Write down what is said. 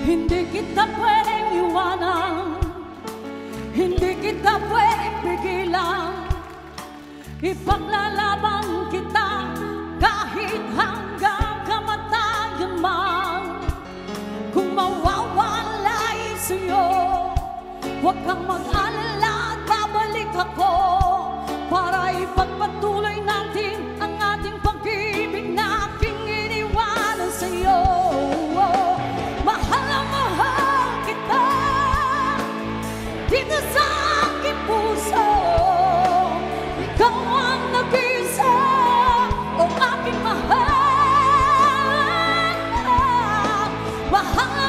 Hindi kita pwedeng iwanan, hindi kita pwedeng pigilan. Ipaglalaban kita kahit hanggang kamatayan man. Kung mawawalay sa'yo, huwag kang mag-alala at babalik ako para ipagpatuloy natin ang ating pag-ibig na aking iniwanan sa'yo. Mahal na mahal kita dito sa aking puso. Ikaw ang nag-isa, o aking mahal. Mahal na